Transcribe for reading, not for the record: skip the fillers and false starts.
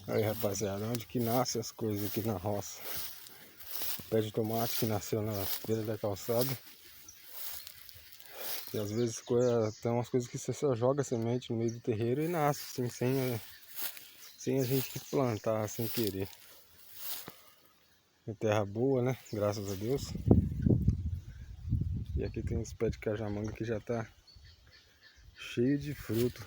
Aí, rapaziada, onde que nasce as coisas aqui na roça? Pé de tomate que nasceu na beira da calçada. E às vezes tem umas coisas que você só joga semente no meio do terreiro e nasce, assim, sem a gente plantar, sem querer. É terra boa, né? Graças a Deus. E aqui tem uns pés de cajamanga que já tá cheio de fruto.